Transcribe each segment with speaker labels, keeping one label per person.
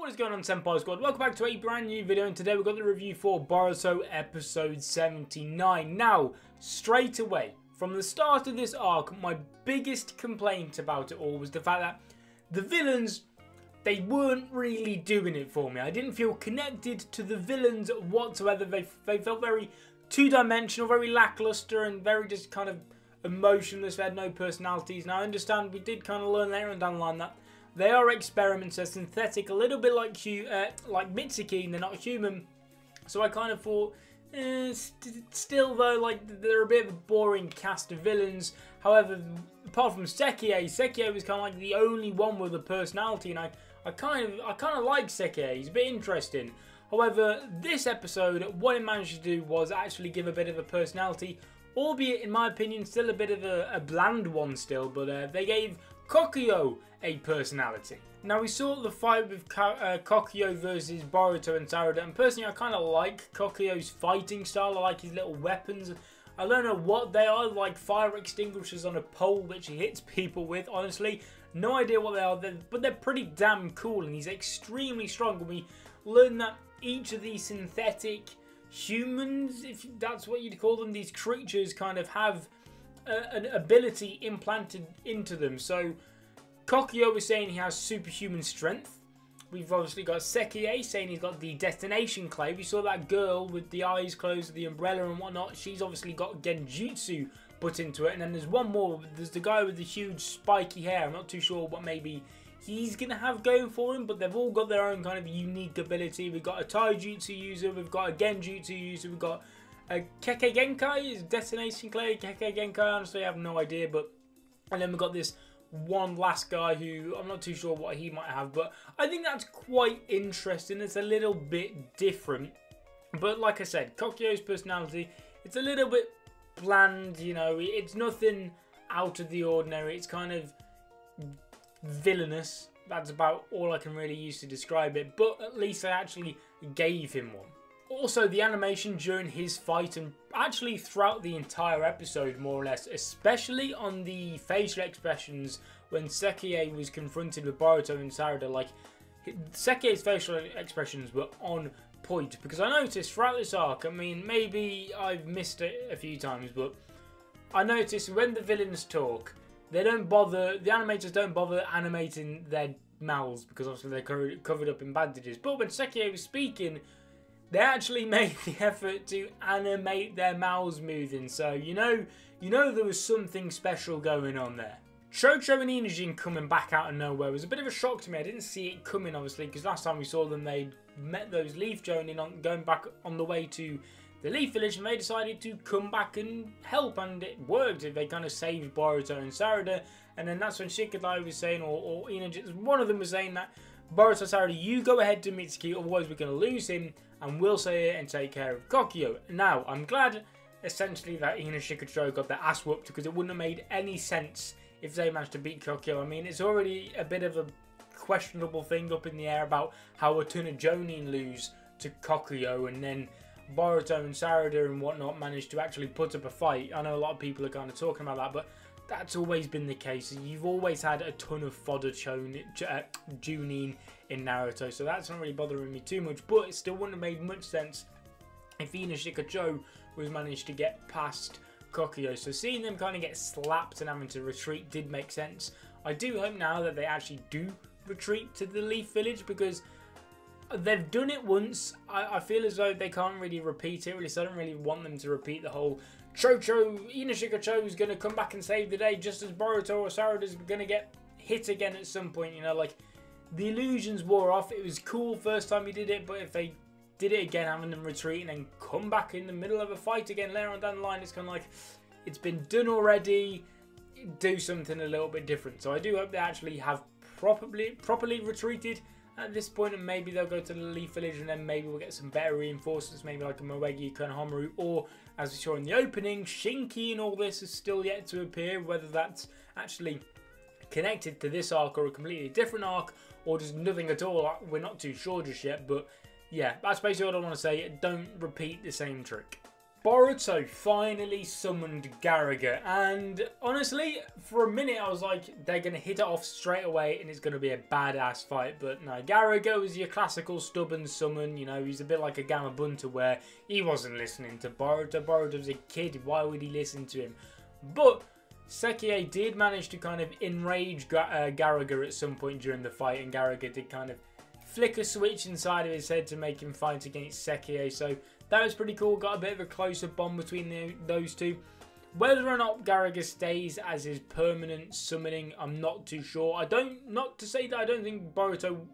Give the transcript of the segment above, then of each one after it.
Speaker 1: What is going on, Senpai Squad? Welcome back to a brand new video, and today we've got the review for Boruto episode 79. Now, straight away, from the start of this arc, my biggest complaint about it all was the fact that the villains, they weren't really doing it for me. I didn't feel connected to the villains whatsoever. They felt very two-dimensional, very lackluster, and very just kind of emotionless. They had no personalities. Now, I understand we did kind of learn later on down the line that they are experiments, they're synthetic, a little bit like Mitsuki, and they're not human. So I kind of thought, still though, like, they're a bit of a boring cast of villains. However, apart from Sekiei was kind of like the only one with a personality, and I kind of like Sekiei. He's a bit interesting. However, this episode, what it managed to do was actually give a bit of a personality, albeit, in my opinion, still a bit of a bland one still, but they gave Kokyo a personality. Now, we saw the fight with Kokyo versus Boruto and Sarada, and personally I kind of like Kokyo's fighting style. I like his little weapons. I don't know what they are, like fire extinguishers on a pole which he hits people with, honestly. No idea what they are, but they're pretty damn cool, and he's extremely strong. And we learn that each of these synthetic humans, if that's what you'd call them, these creatures kind of have an ability implanted into them. So Kokyo was saying he has superhuman strength. We've obviously got Sekiei saying he's got the destination clay. We saw that girl with the eyes closed with the umbrella and whatnot. She's obviously got genjutsu put into it. And then there's one more. There's the guy with the huge spiky hair. I'm not too sure what maybe he's going to have going for him, but they've all got their own kind of unique ability. We've got a taijutsu user, we've got a genjutsu user, we've got a Kekkei Genkai, is destination clay, Kekkei Genkai, honestly I have no idea, but, and then we've got this one last guy who, I'm not too sure what he might have, but I think that's quite interesting. It's a little bit different, but like I said, Kokyo's personality, it's a little bit bland, you know, it's nothing out of the ordinary, it's kind of villainous. That's about all I can really use to describe it, but at least I actually gave him one. Also, the animation during his fight, and actually throughout the entire episode more or less, especially on the facial expressions when Sekiei was confronted with Boruto and Sarada, like, Sekiei's facial expressions were on point, because I noticed throughout this arc, I mean, maybe I've missed it a few times, but I noticed when the villains talk, they don't bother, the animators don't bother animating their mouths, because obviously they're covered up in bandages, but when Sekiei was speaking, they actually made the effort to animate their mouths moving, so you know there was something special going on there. Chocho and Inajin coming back out of nowhere was a bit of a shock to me. I didn't see it coming, obviously, because last time we saw them, they met those Leaf Jonin going back on the way to the Leaf Village, and they decided to come back and help, and it worked. They kind of saved Boruto and Sarada, and then that's when Shikadai was saying, or Inajin, one of them was saying that, Boruto, Sarada, you go ahead to Mitsuki, otherwise we're going to lose him, and we'll stay here and take care of Kokyo. Now, I'm glad, essentially, that Ina Shikacho got their ass whooped, because it wouldn't have made any sense if they managed to beat Kokyo. I mean, it's already a bit of a questionable thing up in the air about how a ton of Jonin lose to Kokyo, and then Boruto and Sarada and whatnot managed to actually put up a fight. I know a lot of people are kind of talking about that, but that's always been the case. You've always had a ton of fodder Junin in Naruto, so that's not really bothering me too much, but it still wouldn't have made much sense if Ina Shikacho was managed to get past Kokyo. So seeing them kind of get slapped and having to retreat did make sense. I do hope now that they actually do retreat to the Leaf Village, because they've done it once. I feel as though they can't really repeat it, really, so I don't really want them to repeat the whole Ina Shikacho is going to come back and save the day just as Boruto or Sarada is going to get hit again at some point, you know, like, the illusions wore off. It was cool first time he did it, but if they did it again, having them retreat and then come back in the middle of a fight again later on down the line, it's kind of like, it's been done already, do something a little bit different. So I do hope they actually have properly retreated at this point, and maybe they'll go to the Leaf Village, and then maybe we'll get some better reinforcements, maybe like a Moegi Konohamaru, or as we saw in the opening, Shinki and all this is still yet to appear. Whether that's actually connected to this arc or a completely different arc, or just nothing at all, we're not too sure just yet. But yeah, that's basically what I want to say. Don't repeat the same trick. Boruto finally summoned Garaga, and honestly, for a minute I was like, they're going to hit it off straight away and it's going to be a badass fight, but no, Garaga was your classical stubborn summon, you know, he's a bit like a Gamabunta where he wasn't listening to Boruto. Boruto was a kid, why would he listen to him? But Sekiei did manage to kind of enrage Garaga at some point during the fight, and Garaga did kind of flick a switch inside of his head to make him fight against Sekiei, so that was pretty cool. Got a bit of a closer bond between those two. Whether or not Garaga stays as his permanent summoning, I'm not too sure. Not to say that I don't think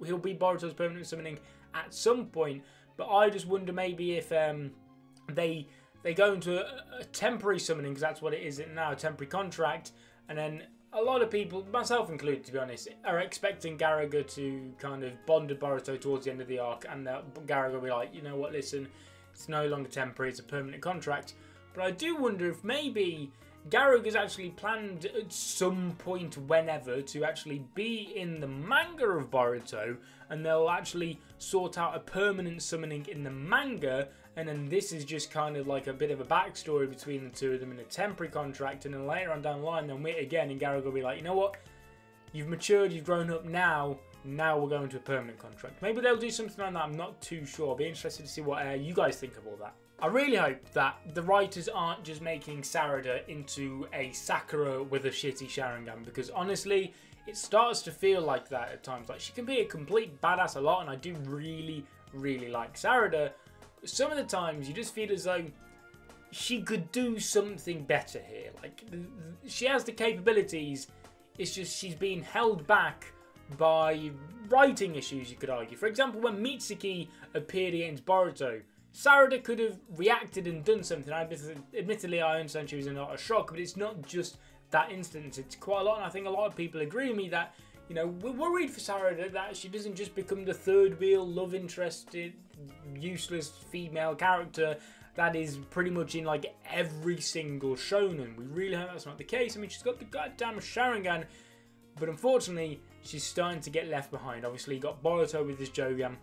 Speaker 1: he'll be Boruto's permanent summoning at some point, but I just wonder maybe if they go into a temporary summoning, because that's what it is now, a temporary contract, and then a lot of people, myself included to be honest, are expecting Garaga to kind of bond with Boruto towards the end of the arc, and Garaga will be like, you know what, listen, it's no longer temporary, it's a permanent contract. But I do wonder if maybe Garaga's actually planned at some point whenever to actually be in the manga of Boruto, and they'll actually sort out a permanent summoning in the manga, and then this is just kind of like a bit of a backstory between the two of them in a temporary contract, and then later on down the line they'll meet again and Garaga will be like, you know what, you've matured, you've grown up now we're going to a permanent contract. Maybe they'll do something like that, I'm not too sure. I'll be interested to see what you guys think of all that. I really hope that the writers aren't just making Sarada into a Sakura with a shitty Sharingan, because honestly, it starts to feel like that at times. Like, she can be a complete badass a lot, and I do really, really like Sarada, but some of the times you just feel as though she could do something better here. Like, she has the capabilities, it's just she's being held back by writing issues, you could argue. For example, when Mitsuki appeared against Boruto, Sarada could have reacted and done something. Admittedly, I understand she was in a lot of shock, but it's not just that instance. It's quite a lot, and I think a lot of people agree with me that, you know, we're worried for Sarada that she doesn't just become the third wheel, love interested, useless female character that is pretty much in like every single shonen. We really hope that's not the case. I mean, she's got the goddamn Sharingan, but unfortunately, she's starting to get left behind. Obviously, you got Boruto with his Jogan,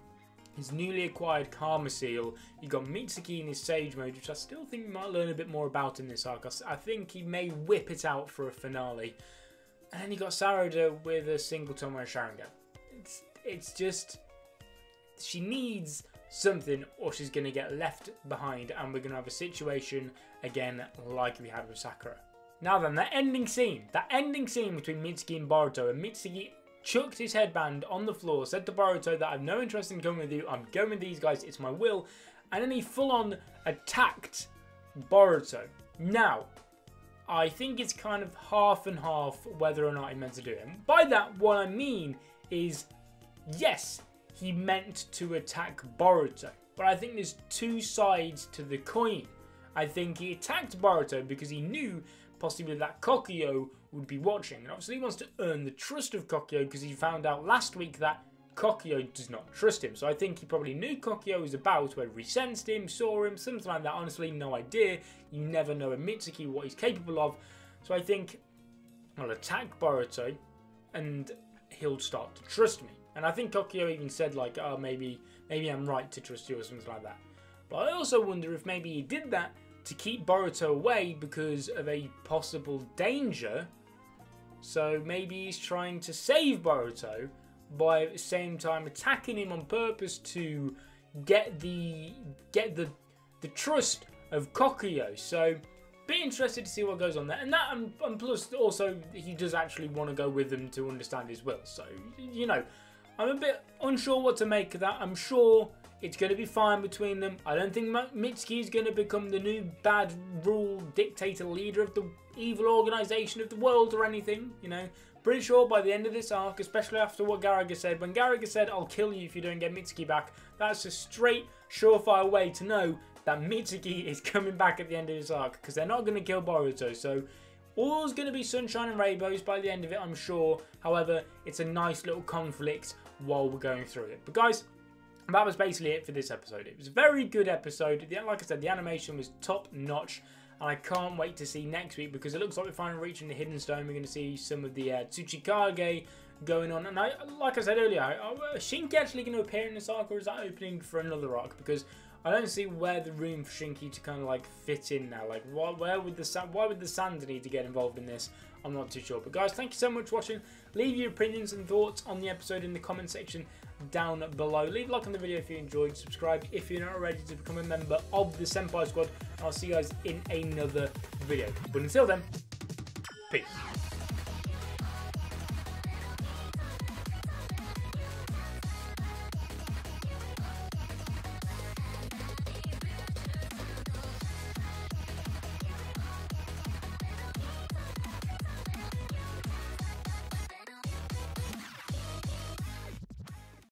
Speaker 1: his newly acquired Karma Seal. You got Mitsuki in his Sage Mode, which I still think we might learn a bit more about in this arc. I think he may whip it out for a finale. And then you got Sarada with a single Tomoe Sharingan. It's just, she needs something or she's going to get left behind, and we're going to have a situation again like we had with Sakura. Now then, that ending scene between Mitsuki and Boruto, and Mitsuki chucked his headband on the floor, said to Boruto that I have no interest in going with you, I'm going with these guys, it's my will, and then he full on attacked Boruto. Now, I think it's kind of half and half whether or not he meant to do it. And by that, what I mean is, yes, he meant to attack Boruto, but I think there's two sides to the coin. I think he attacked Boruto because he knew possibly that Kokyo would be watching, and obviously he wants to earn the trust of Kokyo because he found out last week that Kokyo does not trust him. So I think he probably knew Kokyo was about, whether he sensed him, saw him, something like that. Honestly, no idea. You never know in Mitsuki what he's capable of. So I think I'll attack Boruto and he'll start to trust me. And I think Kokyo even said like, oh, maybe I'm right to trust you or something like that. But I also wonder if maybe he did that to keep Boruto away because of a possible danger. So maybe he's trying to save Boruto by at the same time attacking him on purpose to get the trust of Kokyo. So be interested to see what goes on there. And that, and plus also he does actually want to go with them to understand his will. So, you know, I'm a bit unsure what to make of that. I'm sure it's going to be fine between them. I don't think Mitsuki is going to become the new bad rule dictator leader of the evil organization of the world or anything, you know. Pretty sure by the end of this arc, especially after what Garaga said, when Garaga said, I'll kill you if you don't get Mitsuki back, that's a straight, surefire way to know that Mitsuki is coming back at the end of this arc, because they're not going to kill Boruto. So all's going to be sunshine and rainbows by the end of it, I'm sure. However, it's a nice little conflict while we're going through it. But guys, that was basically it for this episode. It was a very good episode. Like I said, the animation was top notch. And I can't wait to see next week, because it looks like we're finally reaching the Hidden Stone. We're going to see some of the Tsuchikage going on. And like I said earlier, is Shinki actually going to appear in this arc, or is that opening for another arc? Because I don't see where the room for Shinky to kind of like fit in now. Like, why would the sand need to get involved in this? I'm not too sure. But guys, thank you so much for watching. Leave your opinions and thoughts on the episode in the comment section down below. Leave a like on the video if you enjoyed. Subscribe if you're not already to become a member of the Senpai Squad. I'll see you guys in another video. But until then, peace.